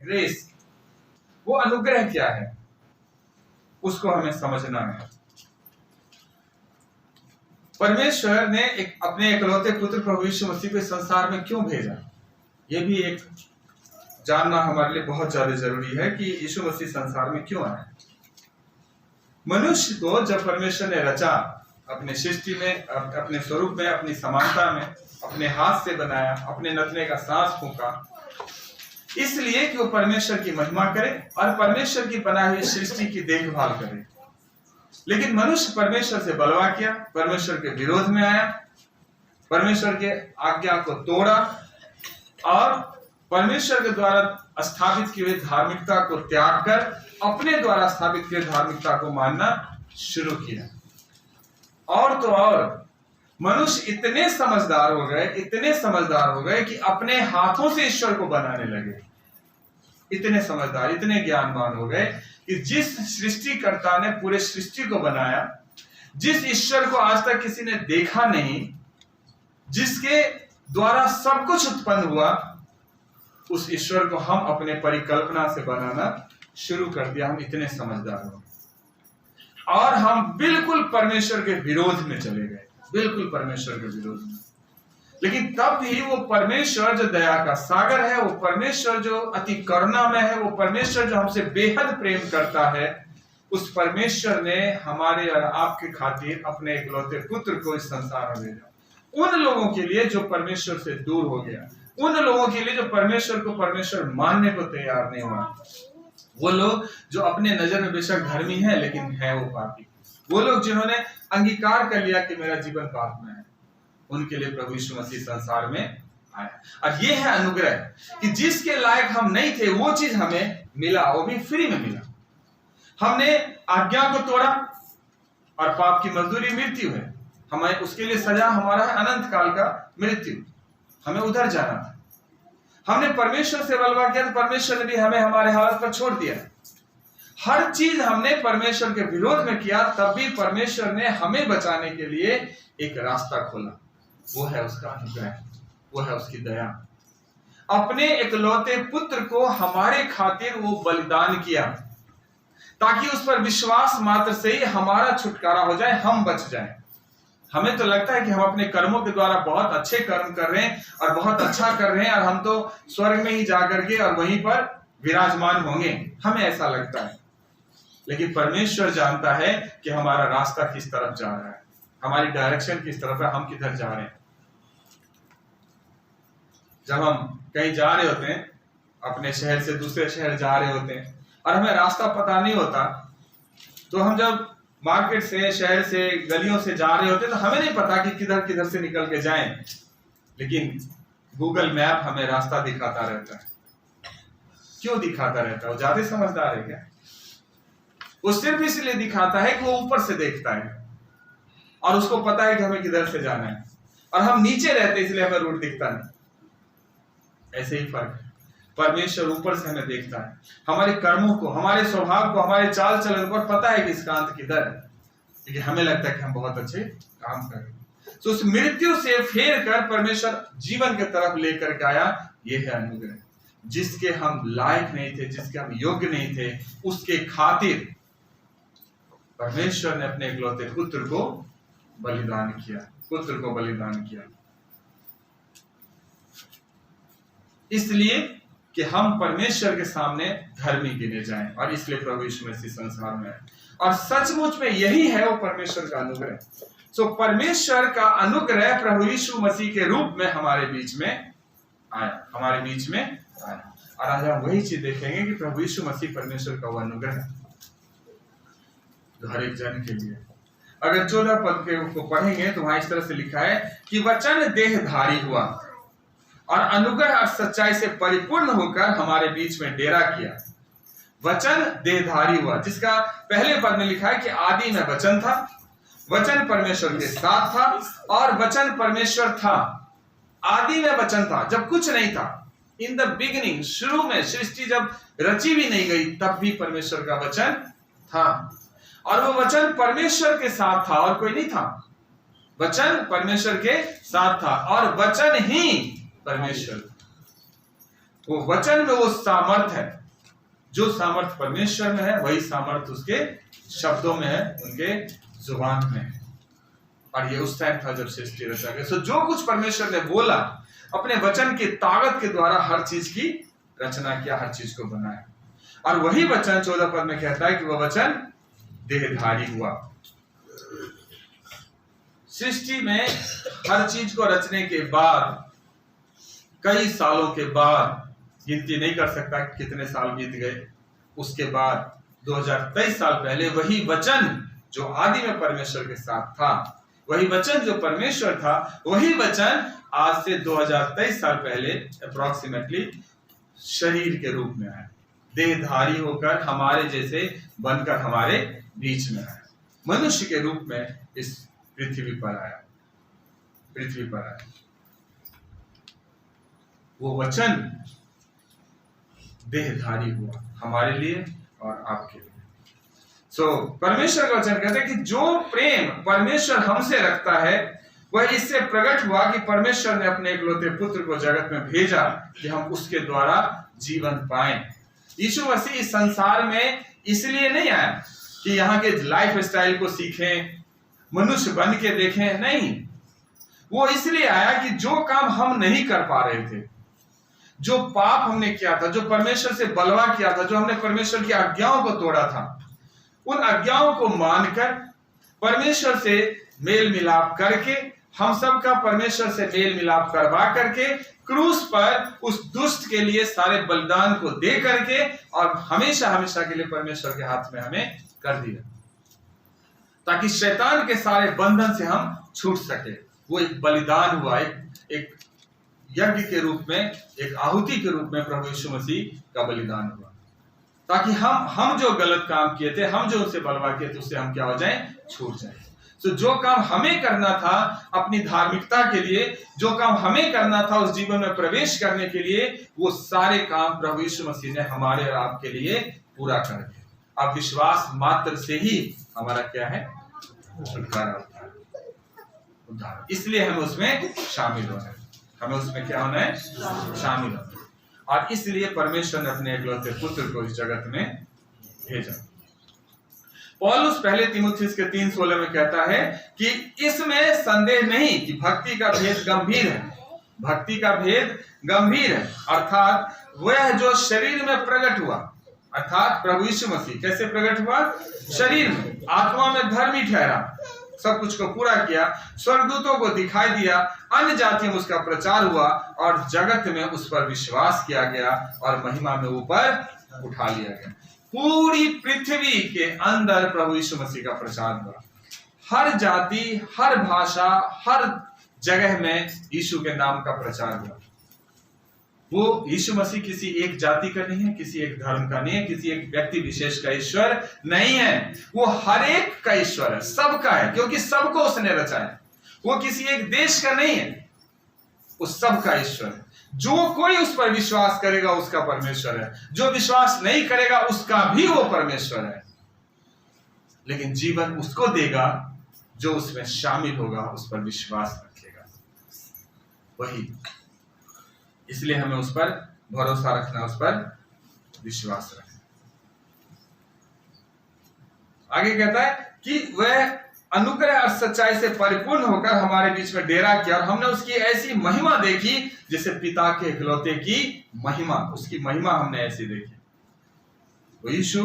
Grace, वो अनुग्रह क्या है, उसको हमें समझना है। परमेश्वर ने अपने इकलौते पुत्र प्रभु यीशु मसीह को संसार में क्यों भेजा, ये भी एक जानना हमारे लिए बहुत ज्यादा जरूरी है कि यीशु मसीह संसार में क्यों आए। मनुष्य को जब परमेश्वर ने रचा, अपने सृष्टि में, अपने स्वरूप में, अपनी समानता में, अपने हाथ से बनाया, अपने नथने का सांस फूंका, इसलिए कि वो परमेश्वर की महिमा करे और परमेश्वर की बनाई हुई सृष्टि की देखभाल करे। लेकिन मनुष्य परमेश्वर से बलवा किया, परमेश्वर के विरोध में आया, परमेश्वर के आज्ञा को तोड़ा और परमेश्वर के द्वारा स्थापित की हुई धार्मिकता को त्याग कर अपने द्वारा स्थापित की धार्मिकता को मानना शुरू किया। और तो और मनुष्य इतने समझदार हो गए कि अपने हाथों से ईश्वर को बनाने लगे। इतने समझदार, इतने ज्ञानवान हो गए कि जिस सृष्टिकर्ता ने पूरे सृष्टि को बनाया, जिस ईश्वर को आज तक किसी ने देखा नहीं, जिसके द्वारा सब कुछ उत्पन्न हुआ, उस ईश्वर को हम अपने परिकल्पना से बनाना शुरू कर दिया। हम इतने समझदार हो और हम बिल्कुल परमेश्वर के विरोध में चले गए, बिल्कुल परमेश्वर के विरोध में। लेकिन तब भी वो परमेश्वर जो दया का सागर है, वो परमेश्वर जो अति करुणामय है, वो परमेश्वर जो हमसे बेहद प्रेम करता है, उस परमेश्वर ने हमारे और आपके खातिर अपने इकलौते पुत्र को इस संसार में भेजा। उन लोगों के लिए जो परमेश्वर से दूर हो गया, उन लोगों के लिए जो परमेश्वर को परमेश्वर मानने को तैयार नहीं हुआ, वो लोग जो अपने नजर में बेशक धर्मी है लेकिन है वो पापी, वो लोग जिन्होंने अंगीकार कर लिया कि मेरा जीवन पाप में है, उनके लिए प्रभु यीशु मसीह संसार में आया। और ये है अनुग्रह कि जिसके लायक हम नहीं थे वो चीज हमें मिला, वो भी फ्री में मिला। हमने आज्ञा को तोड़ा और पाप की मजदूरी मृत्यु है, हमें उसके लिए सजा हमारा है अनंत काल का मृत्यु, हमें उधर जाना था। हमने परमेश्वर से बलवा किया तो परमेश्वर ने भी हमें हमारे हालत पर छोड़ दिया। हर चीज हमने परमेश्वर के विरोध में किया, तब भी परमेश्वर ने हमें बचाने के लिए एक रास्ता खोला। वो है उसका अनुग्रह, वो है उसकी दया। अपने इकलौते पुत्र को हमारे खातिर वो बलिदान किया ताकि उस पर विश्वास मात्र से ही हमारा छुटकारा हो जाए, हम बच जाएं। हमें तो लगता है कि हम अपने कर्मों के द्वारा बहुत अच्छे कर्म कर रहे हैं और बहुत अच्छा कर रहे हैं और हम तो स्वर्ग में ही जाकर के और वहीं पर विराजमान होंगे, हमें ऐसा लगता है। लेकिन परमेश्वर जानता है कि हमारा रास्ता किस तरफ जा रहा है, हमारी डायरेक्शन किस तरफ है, हम किधर जा रहे हैं। जब हम कहीं जा रहे होते हैं, अपने शहर से दूसरे शहर जा रहे होते हैं और हमें रास्ता पता नहीं होता, तो हम जब मार्केट से, शहर से, गलियों से जा रहे होते हैं तो हमें नहीं पता कि किधर किधर से निकल के जाएं, लेकिन गूगल मैप हमें रास्ता दिखाता रहता है। क्यों दिखाता रहता है? वो ज्यादा समझदार है क्या? वो सिर्फ इसलिए दिखाता है कि वो ऊपर से देखता है और उसको पता है कि हमें किधर से जाना है, और हम नीचे रहते इसलिए हमें रूट दिखता नहीं। ऐसे ही फर्क है, परमेश्वर ऊपर से हमें देखता है, हमारे कर्मों को, हमारे स्वभाव को, हमारे चाल चलन को पता है कि इसका अंत किधर है, क्योंकि हमें लगता है कि हम बहुत अच्छे काम कर रहे हैं। तो उस मृत्यु से फेर कर परमेश्वर जीवन की तरफ लेकर के आया। ये है अनुग्रह, जिसके हम लायक नहीं थे, जिसके हम योग्य नहीं थे, उसके खातिर परमेश्वर ने अपने इकलौते पुत्र को बलिदान किया, इसलिए कि हम परमेश्वर के सामने धर्मी गिने जाएं, और इसलिए प्रभु यीशु मसीह संसार में आए। और सचमुच में यही है वो परमेश्वर का अनुग्रह। सो परमेश्वर का अनुग्रह प्रभु यीशु मसीह के रूप में हमारे बीच में आया। और आज हम वही चीज देखेंगे कि प्रभु यीशु मसीह परमेश्वर का वो अनुग्रह है जो हर एक जन के लिए। अगर 14 पद को पढ़ेंगे तो वहां इस तरह से लिखा है कि वचन देहधारी हुआ और अनुग्रह और सच्चाई से परिपूर्ण होकर हमारे बीच में डेरा किया। वचन देहधारी हुआ, जिसका पहले पद में लिखा है कि आदि में वचन था, वचन परमेश्वर के साथ था और वचन परमेश्वर था। आदि में वचन था, जब कुछ नहीं था, इन द बिगिनिंग, शुरू में, सृष्टि जब रची भी नहीं गई तब भी परमेश्वर का वचन था, और वो वचन परमेश्वर के साथ था और कोई नहीं था। वचन परमेश्वर के साथ था और वचन ही परमेश्वर। वो वचन में वो सामर्थ है, जो सामर्थ परमेश्वर में है वही सामर्थ उसके शब्दों में है, उनके जुबान में है। और ये उस टाइम था जब सृष्टि रचा गया। सो जो कुछ परमेश्वर ने बोला, अपने वचन की ताकत के द्वारा हर चीज की रचना किया, हर चीज को बनाया। और वही वचन 14 पद में कहता है कि वह वचन देहधारी हुआ। सृष्टि में हर चीज को रचने के बाद, कई सालों के बाद, गिनती नहीं कर सकता कितने साल बीत गए, उसके बाद 2023 साल पहले वही वचन जो आदि में परमेश्वर के साथ था, वही वचन जो परमेश्वर था, वही वचन आज से 2023 साल पहले अप्रोक्सीमेटली शरीर के रूप में आया, देहधारी होकर हमारे जैसे बनकर हमारे बीच में आया, मनुष्य के रूप में इस पृथ्वी पर आया। वो वचन देहधारी हुआ हमारे लिए और आपके लिए। परमेश्वर का वचन कहते हैं कि जो प्रेम परमेश्वर हमसे रखता है वह इससे प्रकट हुआ कि परमेश्वर ने अपने इकलौते पुत्र को जगत में भेजा कि हम उसके द्वारा जीवन पाएं। यीशु मसीह इस संसार में इसलिए नहीं आया कि यहाँ के लाइफ स्टाइल को सीखें, मनुष्य बन के देखें, नहीं। वो इसलिए आया कि जो काम हम नहीं कर पा रहे थे, जो पाप हमने किया था, जो परमेश्वर से बलवा किया था, जो हमने परमेश्वर की आज्ञाओं को तोड़ा था, उन आज्ञाओं को मानकर परमेश्वर से मेल मिलाप करके, हम सब का परमेश्वर से मेल मिलाप करवा करके, क्रूस पर उस दुष्ट के लिए सारे बलिदान को दे करके और हमेशा हमेशा के लिए परमेश्वर के हाथ में हमें कर दिया, ताकि शैतान के सारे बंधन से हम छूट सके। वो एक बलिदान हुआ, एक यज्ञ के रूप में, एक आहुति के रूप में प्रभु यीशु मसीह का बलिदान हुआ, ताकि हम जो गलत काम किए थे, हम जो उससे बलवा किए थे, उससे हम क्या हो जाएं, छूट जाएं। तो जो काम हमें करना था अपनी धार्मिकता के लिए, जो काम हमें करना था उस जीवन में प्रवेश करने के लिए, वो सारे काम प्रभु यीशु मसीह ने हमारे और आपके लिए पूरा कर दिया। अब विश्वास मात्र से ही हमारा क्या है, छुटकारा होता है, उद्धार। इसलिए हमें उसमें शामिल होना है, हमें उसमें क्या होना है, शामिल होना है। और इसलिए परमेश्वर ने अपने इकलौते पुत्र को इस जगत में भेजा। पौलुस पहले तीमुथियुस के 3:16 में कहता है कि इसमें संदेह नहीं कि भक्ति का भेद गंभीर है, भक्ति का भेद गंभीर है, अर्थात वह जो शरीर में प्रकट हुआ, अर्थात प्रभु यीशु मसीह कैसे प्रकट हुआ, शरीर में, आत्मा में धर्मी ठहरा, सब कुछ को पूरा किया, स्वर्गदूतों को दिखाई दिया, अन्य जातियों में उसका प्रचार हुआ और जगत में उस पर विश्वास किया गया और महिमा में ऊपर उठा लिया गया। पूरी पृथ्वी के अंदर प्रभु यीशु मसीह का प्रचार हुआ, हर जाति, हर भाषा, हर जगह में यीशु के नाम का प्रचार हुआ। वो यीशु मसीह किसी एक जाति का नहीं है, किसी एक धर्म का नहीं है, किसी एक व्यक्ति विशेष का ईश्वर नहीं है, वो हर एक का ईश्वर है, सबका है, क्योंकि सबको उसने रचा है। वो किसी एक देश का नहीं है, वो सबका ईश्वर है। जो कोई उस पर विश्वास करेगा उसका परमेश्वर है, जो विश्वास नहीं करेगा उसका भी वो परमेश्वर है, लेकिन जीवन उसको देगा जो उसमें शामिल होगा, उस पर विश्वास रखेगा, वही। इसलिए हमें उस पर भरोसा रखना, उस पर विश्वास रखना। आगे कहता है कि वह अनुग्रह और सच्चाई से परिपूर्ण होकर हमारे बीच में डेरा किया और हमने उसकी ऐसी महिमा देखी जैसे पिता के इकलौते की महिमा, उसकी महिमा हमने ऐसी देखी। वो यीशु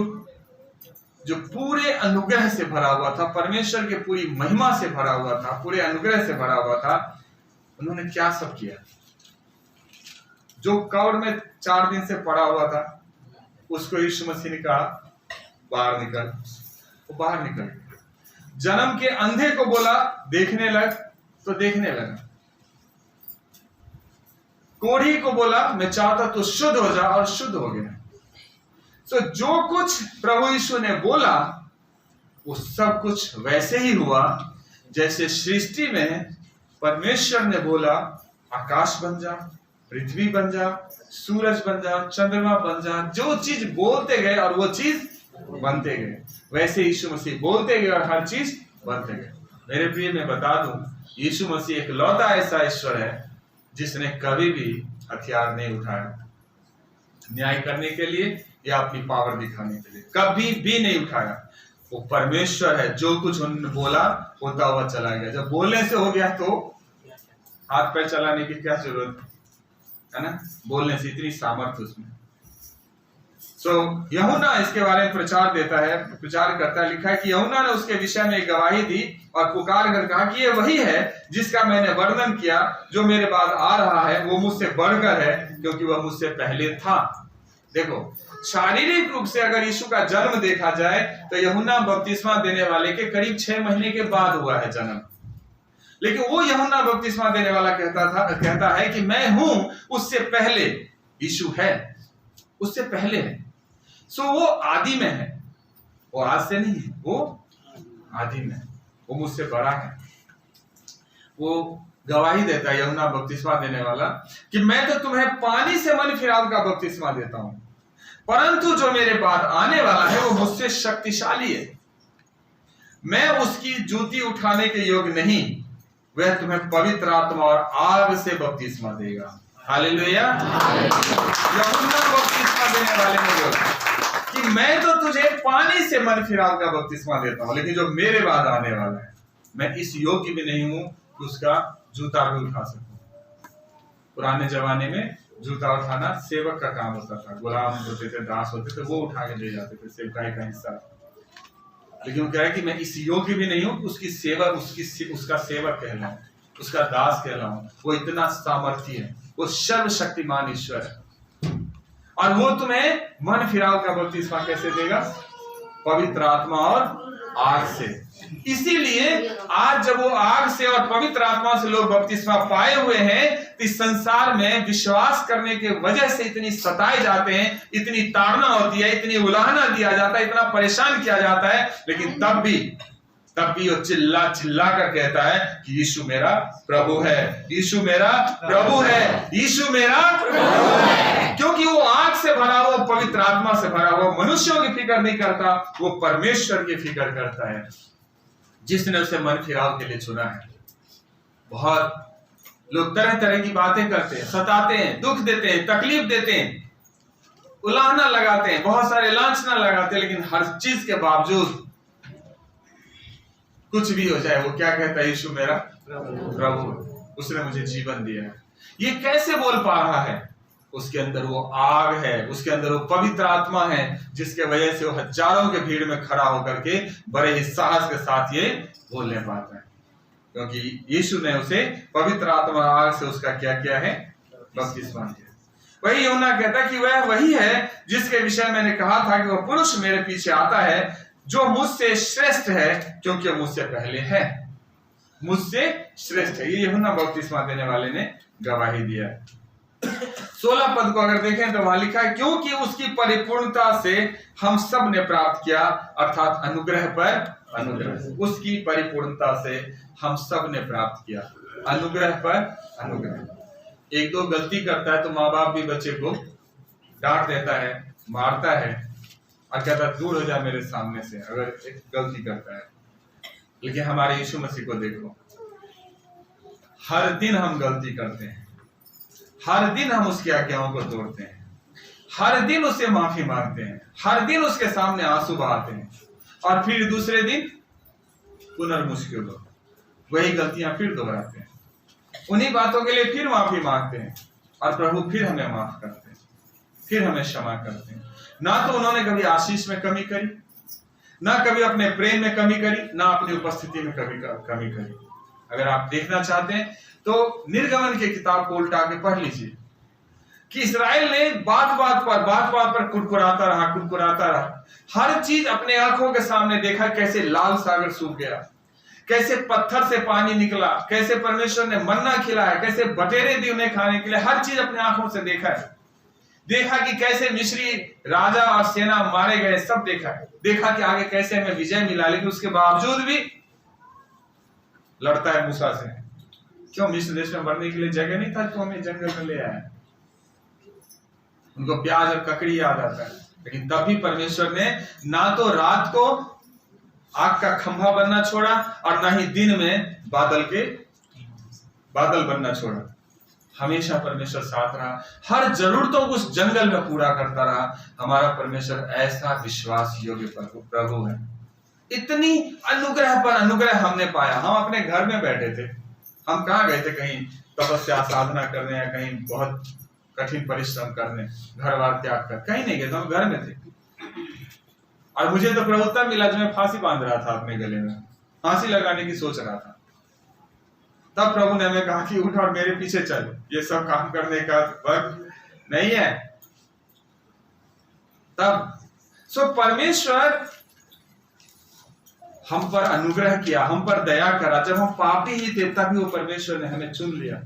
जो पूरे अनुग्रह से भरा हुआ था, परमेश्वर के पूरी महिमा से भरा हुआ था, पूरे अनुग्रह से भरा हुआ था, उन्होंने क्या सब किया। जो कब्र में 4 दिन से पड़ा हुआ था, उसको यीशु मसीह ने कहा बाहर निकल, वो बाहर निकल। जन्म के अंधे को बोला देखने लग, तो देखने लगा। कोढ़ी को बोला मैं चाहता तो शुद्ध हो जा, और शुद्ध हो गया। तो जो कुछ प्रभु यीशु ने बोला वो सब कुछ वैसे ही हुआ जैसे सृष्टि में परमेश्वर ने बोला आकाश बन जा, पृथ्वी बन जा, सूरज बन जा, चंद्रमा बन जा। जो चीज बोलते गए और वो चीज बनते गए, वैसे यीशु मसीह बोलते गए और हर चीज बनते गए। मेरे प्रिय, मैं बता दूं, यीशु मसीह एक लौता ऐसा ईश्वर है जिसने कभी भी हथियार नहीं उठाया, न्याय करने के लिए या अपनी पावर दिखाने के लिए, कभी भी नहीं उठाया। वो परमेश्वर है, जो कुछ उन्होंने बोला होता हुआ चला गया। जब बोलने से हो गया तो हाथ पैर चलाने की क्या जरूरत है ना? बोलने से इतनी सामर्थ्य उसमें। यूहन्ना इसके बारे में प्रचार देता है, प्रचार करता है। लिखा है कि यूहन्ना ने उसके विषय में गवाही दी और पुकार कर कहा कि ये वही है जिसका मैंने वर्णन किया, जो मेरे बाद आ रहा है वो मुझसे बढ़कर है, क्योंकि वह मुझसे पहले था। देखो, शारीरिक रूप से अगर यीशु का जन्म देखा जाए तो यूहन्ना बपतिस्मा देने वाले के करीब 6 महीने के बाद हुआ है जन्म। लेकिन वो यूहन्ना बपतिस्मा देने वाला कहता है कि मैं हूं उससे पहले, यीशु है उससे पहले है। वो आदि में है, वो आज से नहीं है, वो आदि में है, वो मुझसे बड़ा है। वो गवाही देता है यूहन्ना बपतिस्मा देने वाला कि मैं तो तुम्हें पानी से मन फिराव का बपतिस्मा देता हूं, परंतु जो मेरे बाद आने वाला है वो मुझसे शक्तिशाली है, मैं उसकी जूती उठाने के योग्य नहीं, वह तुम्हें पवित्र आत्मा और आग से बपतिस्मा देगा। हालेलुया। यूहन्ना बपतिस्मा देने वाले ने बोला कि मैं तो तुझे पानी से मन फिराव का बपतिस्मा देता हूं, लेकिन जो मेरे बाद आने वाला है मैं इस योग्य भी नहीं हूं कि उसका जूता भी उठा सकूं। पुराने जमाने में जूता उठाना सेवक का काम होता था, गुलाम होते थे, दास होते थे, वो उठा के ले जाते थे, सेवकाई का हिस्सा। लेकिन क्या है कि मैं इस योग्य भी नहीं हूं, उसकी सेवा, उसका सेवक कहलाऊं, उसका दास कहलाऊं। वो इतना सामर्थी है, वो सर्वशक्तिमान ईश्वर है। और वो तुम्हें मन फिराव का बपतिस्मा कैसे देगा? पवित्र आत्मा और आग से। इसीलिए आज जब वो आग से और पवित्र आत्मा से लोग बपतिस्मा पाए हुए हैं, तो इस संसार में विश्वास करने के वजह से इतनी सताए जाते हैं, इतनी ताड़ना होती है, इतनी उलाहना दिया जाता है, इतना परेशान किया जाता है, लेकिन तब भी वो चिल्ला चिल्ला कर कहता है कि यीशु मेरा प्रभु है, यीशु मेरा प्रभु है, यीशु मेरा प्रभु है। क्योंकि वो आग से भरा हुआ, पवित्र आत्मा से भरा हुआ, मनुष्यों की फिक्र नहीं करता, वो परमेश्वर की फिक्र करता है, जिसने उसे मन फिराव के लिए चुना है। बहुत लोग तरह तरह की बातें करते हैं, सताते हैं, दुख देते हैं, तकलीफ देते हैं, उलाहना लगाते हैं, बहुत सारे लांछना लगाते हैं, लेकिन हर चीज के बावजूद कुछ भी हो जाए वो क्या कहता है? यीशु मेरा प्रभु, उसने मुझे जीवन दिया है। ये कैसे बोल पा रहा है? उसके अंदर वो आग है, उसके अंदर वो पवित्र आत्मा है, जिसके वजह से वो हजारों के भीड़ में खड़ा होकर के बड़े ही साहस के साथ ये बोलने पाता है, क्योंकि यीशु ने उसे पवित्र आत्मा आग से उसका क्या किया है? बपतिस्मा दिया। वही यूहन्ना कहता है कि वह वही है जिसके विषय मैंने कहा था कि वह पुरुष मेरे पीछे आता है, जो मुझसे श्रेष्ठ है, क्योंकि मुझसे पहले है, मुझसे श्रेष्ठ है। ये यूहन्ना बपतिस्मा देने वाले ने गवाही दिया है। 16 पद को अगर देखें तो वहां लिखा है, क्योंकि उसकी परिपूर्णता से हम सब ने प्राप्त किया, अर्थात अनुग्रह पर अनुग्रह। उसकी परिपूर्णता से हम सब ने प्राप्त किया, अनुग्रह पर अनुग्रह। एक दो गलती करता है तो माँ बाप भी बच्चे को डांट देता है, मारता है और कहता है दूर हो जा मेरे सामने से, अगर एक गलती करता है। लेकिन हमारे यीशु मसीह को देखो, हर दिन हम गलती करते हैं, हर दिन हम उसकी आज्ञाओं को तोड़ते हैं, हर दिन उसे माफी मांगते हैं, हर दिन उसके सामने आंसू बहाते हैं, और फिर दूसरे दिन पुनर्मुश्किल हो वही गलतियां फिर दोहराते हैं, उन्हीं बातों के लिए फिर माफी मांगते हैं, और प्रभु फिर हमें माफ करते हैं, फिर हमें क्षमा करते हैं। ना तो उन्होंने कभी आशीष में कमी करी, ना कभी अपने प्रेम में कमी करी, ना अपनी उपस्थिति में कभी कमी करी। अगर आप देखना चाहते हैं तो निर्गमन की किताब को उल्टा के पढ़ लीजिए कि इस्राएल ने बात बात पर कुरकुराता रहा, हर चीज अपने आंखों के सामने देखा, कैसे लाल सागर सूख गया, कैसे पत्थर से पानी निकला, कैसे परमेश्वर ने मन्ना खिलाया, कैसे बटेरे दी उन्हें खाने के लिए, हर चीज अपने आंखों से देखा है। देखा कि कैसे मिस्री राजा और सेना मारे गए, सब देखा है। देखा कि आगे कैसे हमें विजय मिला, लेकिन उसके बावजूद भी लड़ता है मूसा से। क्यों? मिस्र देश में मरने के लिए जगह नहीं था, तो हमें जंगल में ले आया। उनको प्याज और ककड़ी याद आता है, लेकिन तब भी परमेश्वर ने ना तो रात को आग का खंभा बनना छोड़ा और ना ही दिन में बादल बनना छोड़ा। हमेशा परमेश्वर साथ रहा, हर जरूरतों को उस जंगल में पूरा करता रहा। हमारा परमेश्वर ऐसा विश्वास योग्य प्रभु है। इतनी अनुग्रह पर अनुग्रह हमने पाया। हम अपने घर में बैठे थे, हम कहाँ गए थे कहीं तपस्या साधना करने या कहीं बहुत कठिन परिश्रम करने, घर बार त्याग कर, कहीं नहीं गए थे, हम घर में थे। और मुझे तो प्रभुत्व मिला जो मैं फांसी बांध रहा था अपने गले में, फांसी लगाने की सोच रहा था। तब प्रभु ने हमें कहा कि उठ और मेरे पीछे चल, ये सब काम करने का वक्त नहीं है। तब परमेश्वर हम पर अनुग्रह किया, हम पर दया करा। जब हम पापी ही थे तभी वो परमेश्वर ने हमें चुन लिया,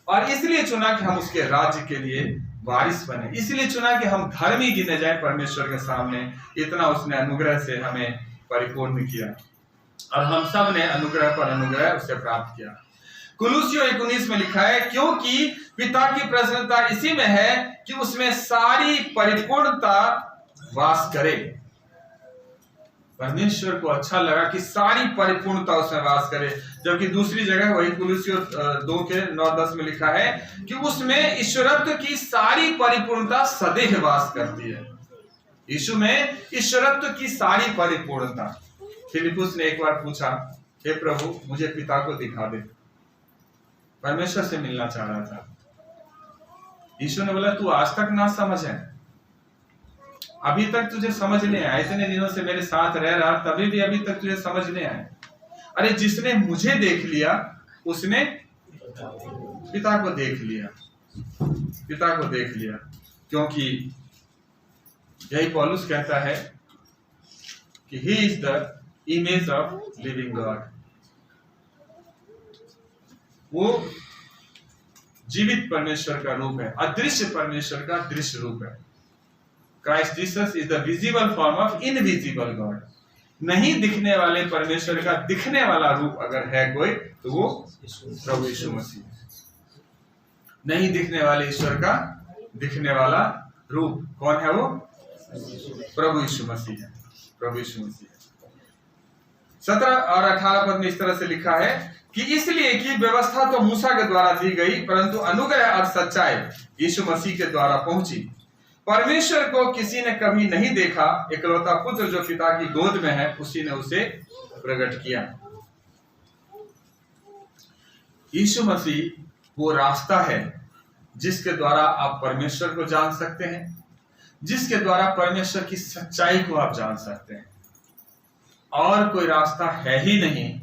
और इसलिए चुना कि हम उसके राज्य के लिए वारिस बने, इसलिए चुना कि हम धर्मी गिने जाए परमेश्वर के सामने। इतना उसने अनुग्रह से हमें परिपूर्ण किया, और हम सब ने अनुग्रह पर अनुग्रह उससे प्राप्त किया। कुलुसियों 1:19 में लिखा है, क्योंकि पिता की प्रसन्नता इसी में है कि उसमें सारी परिपूर्णता वास करे। परमेश्वर को अच्छा लगा कि सारी परिपूर्णता उसमें वास करे। जबकि दूसरी जगह वही कुलुसियों 2:9-10 में लिखा है कि उसमें ईश्वरत्व की सारी परिपूर्णता सदैव वास करती है। यीशु में ईश्वरत्व की सारी परिपूर्णता। फिलिपुस ने एक बार पूछा, हे प्रभु मुझे पिता को दिखा दे। परमेश्वर से मिलना चाह रहा था। यीशु ने बोला, तू आज तक ना समझ है, अभी तक तुझे समझ नहीं आया, इतने दिनों से मेरे साथ रह रहा तभी भी अभी तक तुझे समझ नहीं आया। अरे जिसने मुझे देख लिया उसने पिता को देख लिया, पिता को देख लिया। क्योंकि यही पौलुस कहता है कि he is the image of living God. वो जीवित परमेश्वर का रूप है, अदृश्य परमेश्वर का दृश्य रूप है। Christ Jesus is the visible form of invisible God. नहीं दिखने वाले परमेश्वर का दिखने वाला रूप अगर है कोई तो वो प्रभु यीशु मसीह है। नहीं दिखने वाले ईश्वर का दिखने वाला रूप कौन है? वो प्रभु यीशु मसीह है। प्रभु यीशु मसीह है। 17 और 18 पद में इस तरह से लिखा है कि इसलिए कि व्यवस्था तो मूसा के द्वारा दी गई, परंतु अनुग्रह और सच्चाई यीशु मसीह के द्वारा पहुंची। परमेश्वर को किसी ने कभी नहीं देखा, इकलौता पुत्र जो पिता की गोद में है उसी ने उसे प्रकट किया। यीशु मसीह वो रास्ता है जिसके द्वारा आप परमेश्वर को जान सकते हैं, जिसके द्वारा परमेश्वर की सच्चाई को आप जान सकते हैं। और कोई रास्ता है ही नहीं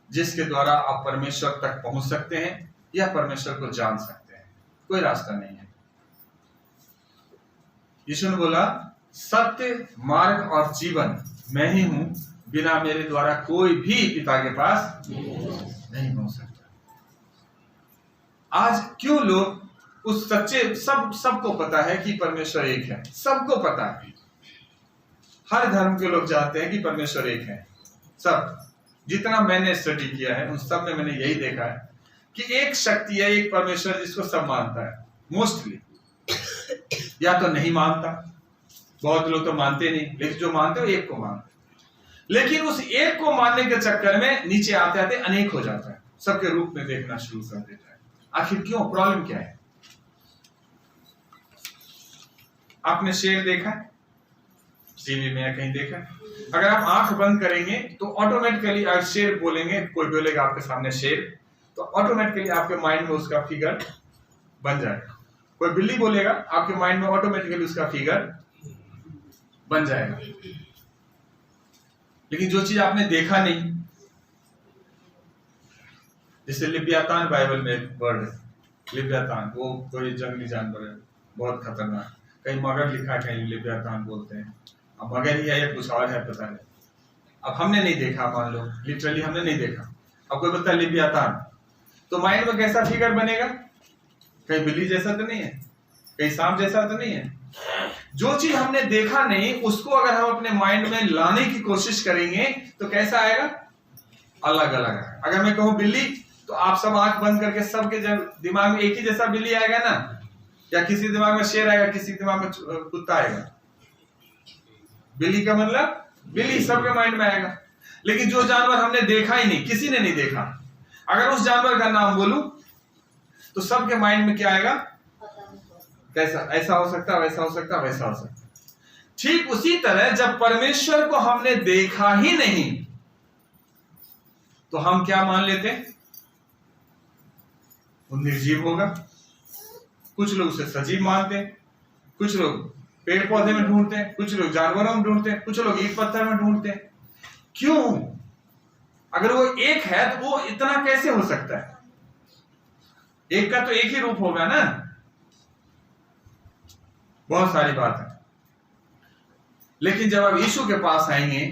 जिसके द्वारा आप परमेश्वर तक पहुंच सकते हैं या परमेश्वर को जान सकते हैं। कोई रास्ता नहीं है। यीशु ने बोला, सत्य मार्ग और जीवन मैं ही हूं, बिना मेरे द्वारा कोई भी पिता के पास नहीं हो सकता। आज क्यों लोग उस सच्चे, सबको पता है कि परमेश्वर एक है, सबको पता है, हर धर्म के लोग जानते हैं कि परमेश्वर एक है। सब जितना मैंने स्टडी किया है उन सब में मैंने यही देखा है कि एक शक्ति है, एक परमेश्वर जिसको सब मानता है। मोस्टली या तो नहीं मानता, बहुत लोग तो मानते नहीं, लेकिन जो मानते हो एक को मानते। लेकिन उस एक को मानने के चक्कर में नीचे आते आते अनेक हो जाता है, सबके रूप में देखना शुरू कर देता है। आखिर क्यों? प्रॉब्लम क्या है? आपने शेर देखा है टीवी में या कहीं देखा? अगर आप आंख बंद करेंगे तो ऑटोमेटिकली अगर शेर बोलेंगे, कोई बोलेगा आपके सामने शेर, तो ऑटोमेटिकली आपके माइंड में उसका फिगर बन जाएगा। कोई बिल्ली बोलेगा, आपके माइंड में ऑटोमेटिकली उसका फिगर बन जाएगा। लेकिन जो चीज आपने देखा नहीं, जैसे लिव्यातान, बाइबल में एक वर्ड है लिव्यातान, वो कोई जंगली जानवर है, बहुत खतरनाक। कहीं मगर लिखा है, कहीं लिव्यातान बोलते हैं। अब मगर ही है या कुछ और है पता नहीं। अब हमने नहीं देखा, मान लो लिटरली हमने नहीं देखा, अब कोई बोलता है लिव्यातान, तो माइंड में कैसा फिगर बनेगा? कहीं बिल्ली जैसा तो नहीं है, कहीं सांप जैसा तो नहीं है। जो चीज हमने देखा नहीं उसको अगर हम अपने माइंड में लाने की कोशिश करेंगे तो कैसा आएगा? अलग अलग है। अगर मैं कहूं बिल्ली, तो आप सब आंख बंद करके सबके दिमाग में एक ही जैसा बिल्ली आएगा ना? या किसी दिमाग में शेर आएगा, किसी दिमाग में कुत्ता आएगा। बिल्ली का मतलब बिल्ली सबके माइंड में आएगा। लेकिन जो जानवर हमने देखा ही नहीं, किसी ने नहीं देखा, अगर उस जानवर का नाम बोलूं तो सबके माइंड में क्या आएगा? कैसा, ऐसा हो सकता, वैसा हो सकता, वैसा हो सकता। ठीक उसी तरह जब परमेश्वर को हमने देखा ही नहीं तो हम क्या मान लेते? वो निर्जीव होगा। कुछ लोग उसे सजीव मानते, कुछ लोग पेड़ पौधे में ढूंढते, कुछ लोग जानवरों में ढूंढते, कुछ लोग ईंट पत्थर में ढूंढते। क्यों? अगर वो एक है तो वो इतना कैसे हो सकता है? एक का तो एक ही रूप होगा ना। बहुत सारी बात है, लेकिन जब आप यीशु के पास आएंगे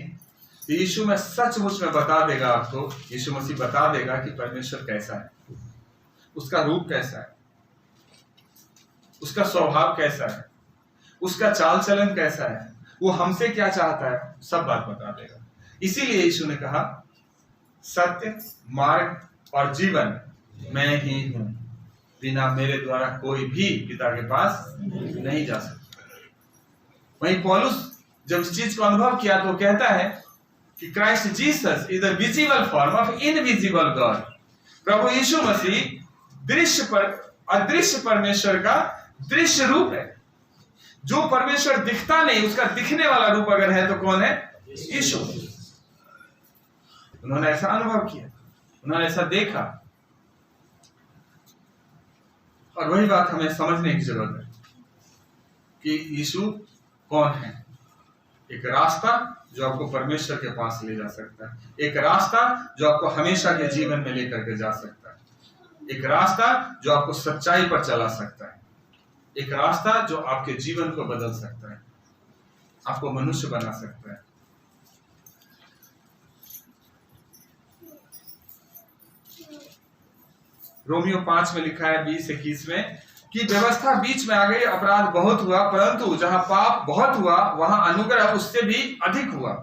तो यीशु में सचमुच में बता देगा आपको, यीशु मसीह बता देगा कि परमेश्वर कैसा है, उसका रूप कैसा है, उसका स्वभाव कैसा है, उसका चाल चलन कैसा है, वो हमसे क्या चाहता है, सब बात बता देगा। इसीलिए यीशु ने कहा सत्य, मार्ग और जीवन मैं ही हूं, बिना मेरे द्वारा कोई भी पिता के पास नहीं जा सकता। वहीं पौलुस जब इस चीज को अनुभव किया तो कहता है कि Christ Jesus is the visible form of invisible God. प्रभु यीशु मसीह दृश्य पर अदृश्य परमेश्वर का दृश्य रूप है। जो परमेश्वर दिखता नहीं उसका दिखने वाला रूप अगर है तो कौन है? यीशु। उन्होंने ऐसा अनुभव किया, उन्होंने ऐसा देखा, और वही बात हमें समझने की जरूरत है कि यीशु कौन है। एक रास्ता जो आपको परमेश्वर के पास ले जा सकता है, एक रास्ता जो आपको हमेशा के जीवन में लेकर के जा सकता है, एक रास्ता जो आपको सच्चाई पर चला सकता है, एक रास्ता जो आपके जीवन को बदल सकता है, आपको मनुष्य बना सकता है। रोमियो 5 में लिखा है 20-21 में कि व्यवस्था बीच में आ गई, अपराध बहुत हुआ, परंतु जहां पाप बहुत हुआ वहां अनुग्रह उससे भी अधिक हुआ।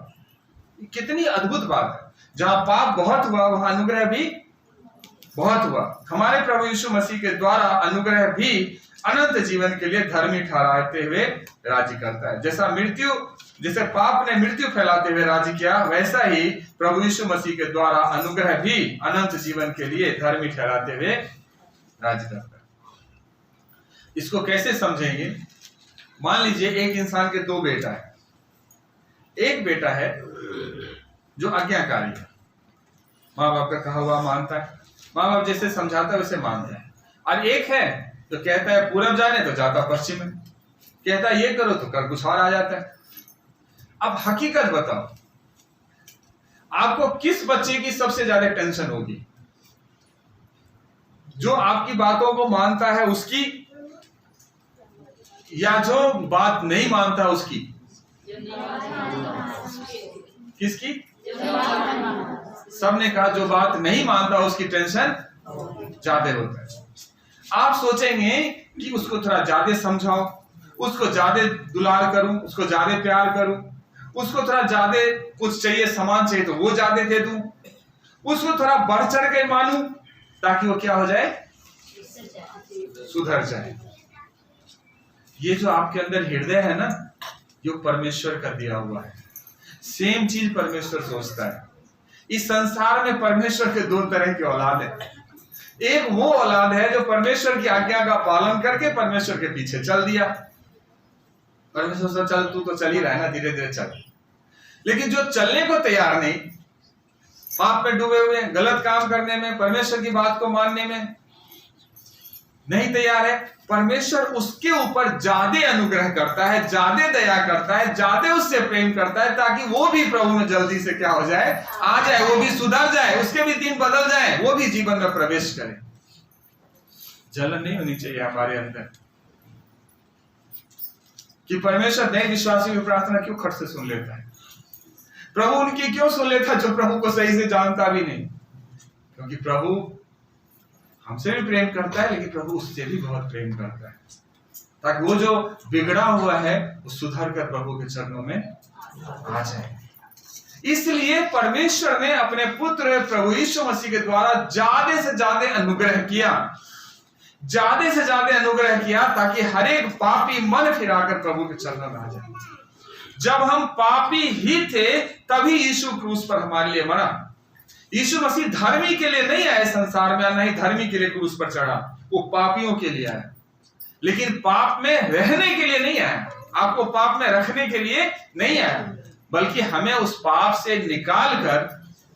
कितनी अद्भुत बात है। जहां पाप बहुत हुआ वहां अनुग्रह भी बहुत हुआ। हमारे प्रभु यीशु मसीह के द्वारा अनुग्रह भी अनंत जीवन के लिए धर्मी ठहराते हुए राज्य करता है। जैसे पाप ने मृत्यु फैलाते हुए राज्य किया, वैसा ही प्रभु यीशु मसीह के द्वारा अनुग्रह भी अनंत जीवन के लिए धर्मी ठहराते हुए राज्य करता है। इसको कैसे समझेंगे? मान लीजिए एक इंसान के दो बेटा है। एक बेटा है जो आज्ञाकारी है, माँ बाप का कहा हुआ मानता है, माँ बाप जैसे समझाता है वैसे मानता है। और एक है तो कहता है पूरब जाने तो जाता पश्चिम में, कहता है ये करो तो कर कुछ और आ जाता है। अब हकीकत बताओ, आपको किस बच्चे की सबसे ज्यादा टेंशन होगी? जो आपकी बातों को मानता है उसकी, या जो बात नहीं मानता उसकी? किसकी? सबने कहा जो बात नहीं मानता उसकी टेंशन ज्यादा होता है। आप सोचेंगे कि उसको थोड़ा ज्यादा समझाओ, उसको ज्यादा दुलार करूं, उसको ज्यादा प्यार करूं, उसको थोड़ा ज्यादा कुछ चाहिए, सामान चाहिए तो वो ज्यादा दे दूं, उसको थोड़ा बढ़ चढ़ के मानूं ताकि वो क्या हो जाए? सुधर जाए। ये जो आपके अंदर हृदय है ना, जो परमेश्वर का दिया हुआ है, सेम चीज परमेश्वर सोचता है। इस संसार में परमेश्वर के दो तरह की औलाद है। एक वो औलाद है जो परमेश्वर की आज्ञा का पालन करके परमेश्वर के पीछे चल दिया। परमेश्वर से चल, तू तो चल ही रहा है ना, धीरे धीरे चल। लेकिन जो चलने को तैयार नहीं, पाप में डूबे हुए, गलत काम करने में, परमेश्वर की बात को मानने में नहीं तैयार है, परमेश्वर उसके ऊपर ज्यादा अनुग्रह करता है, ज्यादा दया करता है, ज्यादा उससे प्रेम करता है ताकि वो भी प्रभु में जल्दी से क्या हो जाए? आ जाए, वो भी सुधर जाए, उसके भी दिन बदल जाए, वो भी जीवन में प्रवेश करे। जलन नहीं होनी चाहिए हमारे अंदर कि परमेश्वर नए विश्वासी की प्रार्थना क्यों खट से सुन लेता है, प्रभु उनकी क्यों सुन लेता जो प्रभु को सही से जानता भी नहीं। क्योंकि प्रभु हमसे भी प्रेम करता है, लेकिन प्रभु उससे भी बहुत प्रेम करता है ताकि वो जो बिगड़ा हुआ है वो सुधर कर प्रभु के चरणों में आ जाए। इसलिए परमेश्वर ने अपने पुत्र प्रभु यीशु मसीह के द्वारा ज्यादा से ज्यादा अनुग्रह किया, ज्यादा से ज्यादा अनुग्रह किया ताकि हर एक पापी मन फिराकर प्रभु के चरणों में आ जाए। जब हम पापी ही थे तभी यीशु क्रूस पर हमारे लिए मरा। यीशु मसीह धर्मी के लिए नहीं आए संसार में, नहीं धर्मी के लिए क्रूस पर चढ़ा, वो पापियों के लिए आया, लेकिन पाप में रहने के लिए नहीं आया, आपको पाप में रखने के लिए नहीं आया, बल्कि हमें उस पाप से निकाल कर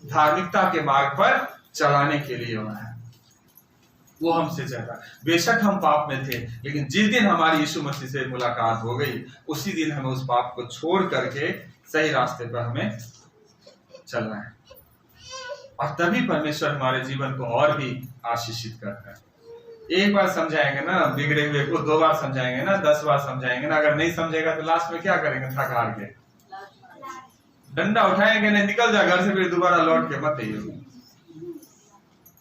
धार्मिकता के मार्ग पर चलाने के लिए आया है। वो हमसे चाहता, बेशक हम पाप में थे, लेकिन जिस दिन हमारी यीशु मसीह से मुलाकात हो गई, उसी दिन हमें उस पाप को छोड़ करके सही रास्ते पर हमें चलना है, और तभी परमेश्वर हमारे जीवन को और भी आशीषित करता है। एक बार समझाएंगे ना बिगड़े हुए को, 2 बार समझाएंगे ना, 10 बार समझाएंगे ना, अगर नहीं समझेगा तो लास्ट में क्या करेंगे? थक हार के डंडा उठाएंगे, नहीं निकल जा घर से, फिर दोबारा लौट के मत आइए।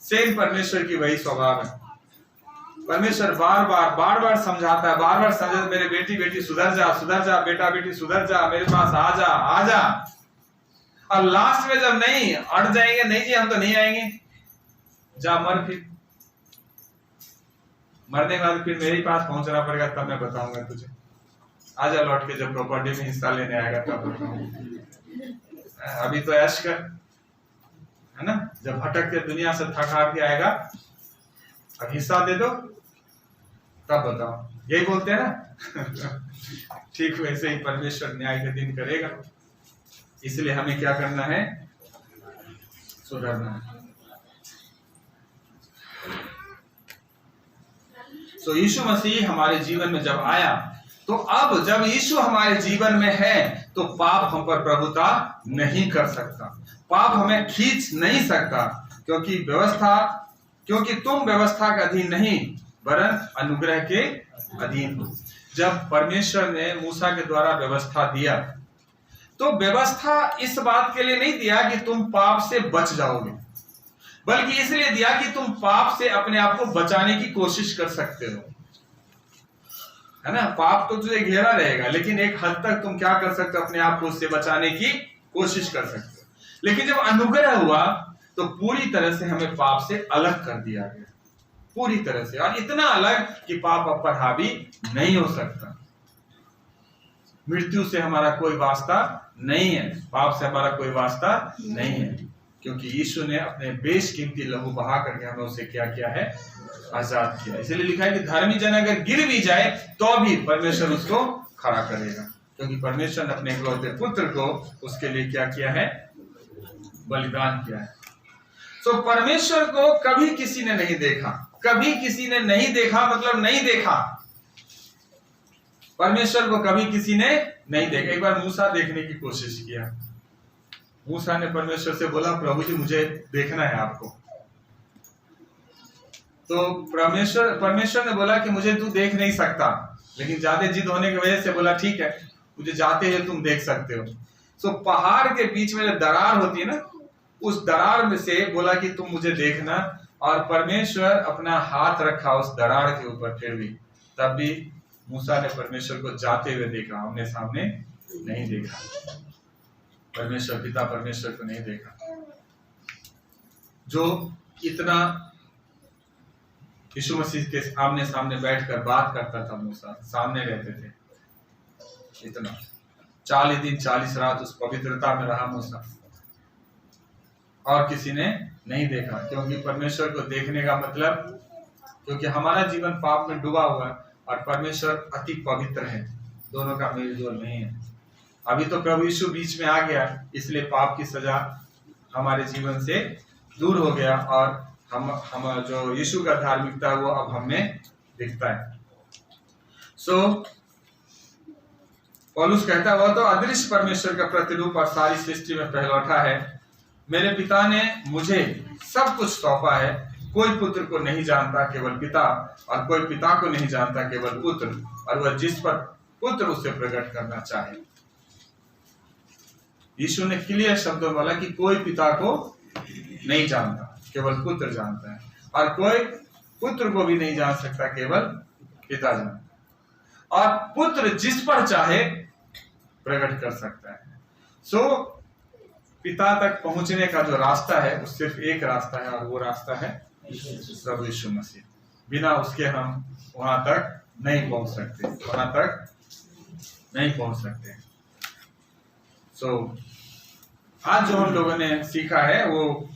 सेम परमेश्वर की वही स्वभाव है। परमेश्वर बार बार समझाता है, बार बार समझाता, मेरे बेटी सुधर जा, बेटा बेटी सुधर जा, मेरे पास आ जा। और लास्ट में जब नहीं अड़ जाएंगे, नहीं जी हम तो नहीं आएंगे, जा मर, फिर मरने के बाद फिर मेरे पास पहुंचना पड़ेगा, तब मैं बताऊंगा तुझे, आजा लौट के, जब प्रॉपर्टी में हिस्सा लेने आएगा तब बताऊंगा, अभी तो ऐश कर, है ना, जब भटक के दुनिया से थक हार के आएगा, अब हिस्सा दे दो तब बताओ, यही बोलते हैं ना। ठीक वैसे ही परमेश्वर न्याय के दिन करेगा, इसलिए हमें क्या करना है? सुधरना है। तो यीशु मसीह हमारे जीवन में जब आया, तो अब जब यीशु हमारे जीवन में है, तो पाप हम पर प्रभुता नहीं कर सकता, पाप हमें खींच नहीं सकता, क्योंकि तुम व्यवस्था के अधीन नहीं वरन अनुग्रह के अधीन हो। जब परमेश्वर ने मूसा के द्वारा व्यवस्था दिया, तो व्यवस्था इस बात के लिए नहीं दिया कि तुम पाप से बच जाओगे, बल्कि इसलिए दिया कि तुम पाप से अपने आप को बचाने की कोशिश कर सकते हो, है ना। पाप तो तुझे घेरा रहेगा, लेकिन एक हद तक तुम क्या कर सकते हो? अपने आप को उससे बचाने की कोशिश कर सकते हो। लेकिन जब अनुग्रह हुआ, तो पूरी तरह से हमें पाप से अलग कर दिया गया, पूरी तरह से, और इतना अलग कि पाप अब पर हावी नहीं हो सकता। मृत्यु से हमारा कोई वास्ता नहीं है, पाप से हमारा कोई वास्ता नहीं है, क्योंकि यीशु ने अपने बेशकीमती लहू बहा करके हमें उसे क्या किया है? आजाद किया। इसलिए लिखा है कि धर्मी जन अगर गिर भी जाए तो भी परमेश्वर उसको खड़ा करेगा, क्योंकि परमेश्वर ने अपने इकलौते पुत्र को उसके लिए क्या किया है? बलिदान किया है। तो परमेश्वर को कभी किसी ने नहीं देखा, कभी किसी ने नहीं देखा, मतलब नहीं देखा, परमेश्वर को कभी किसी ने नहीं देखा। एक बार मूसा देखने की कोशिश किया, मूसा ने परमेश्वर से बोला, प्रभु जी मुझे देखना है आपको। तो परमेश्वर ने बोला कि मुझे तू देख नहीं सकता, लेकिन ज्यादा जिद होने की वजह से बोला ठीक है, मुझे जाते हुए तुम देख सकते हो। तो पहाड़ के बीच में जो दरार होती है ना, उस दरार में से बोला कि तुम मुझे देखना, और परमेश्वर अपना हाथ रखा उस दरार के ऊपर, फिर भी तब भी मूसा ने परमेश्वर को जाते हुए देखा, आमने सामने नहीं देखा। परमेश्वर पिता परमेश्वर को नहीं देखा, जो इतना यीशु मसीह के आमने सामने बैठकर बात करता था, मूसा सामने रहते थे, इतना 40 दिन 40 रात उस पवित्रता में रहा मूसा, और किसी ने नहीं देखा। क्योंकि परमेश्वर को देखने का मतलब, क्योंकि हमारा जीवन पाप में डूबा हुआ है और परमेश्वर अति पवित्र है, दोनों का मेल जोल नहीं है। अभी तो प्रभु यीशु बीच में आ गया, इसलिए पाप की सजा हमारे जीवन से दूर हो गया, और हम जो यीशु का धार्मिकता है वो अब हमें दिखता है। पौलुस कहता है, वह तो अदृश्य परमेश्वर का प्रतिरूप और सारी सृष्टि में पहलौठा है। मेरे पिता ने मुझे सब कुछ सौंपा है, कोई पुत्र को नहीं जानता केवल पिता, और कोई पिता को नहीं जानता केवल पुत्र, और वह जिस पर पुत्र उसे प्रकट करना चाहे। यीशु ने क्लियर शब्दों में बोला कि कोई पिता को नहीं जानता, केवल पुत्र जानता है, और कोई पुत्र को भी नहीं जान सकता, केवल पिता जानता है, और पुत्र जिस पर चाहे प्रकट कर सकता है। पिता तक पहुंचने का जो रास्ता है वो सिर्फ एक रास्ता है, और वो रास्ता है प्रभु यीशु मसीह। बिना उसके हम वहां तक नहीं पहुंच सकते, वहां तक नहीं पहुंच सकते। आज जो हम लोगों ने सीखा है वो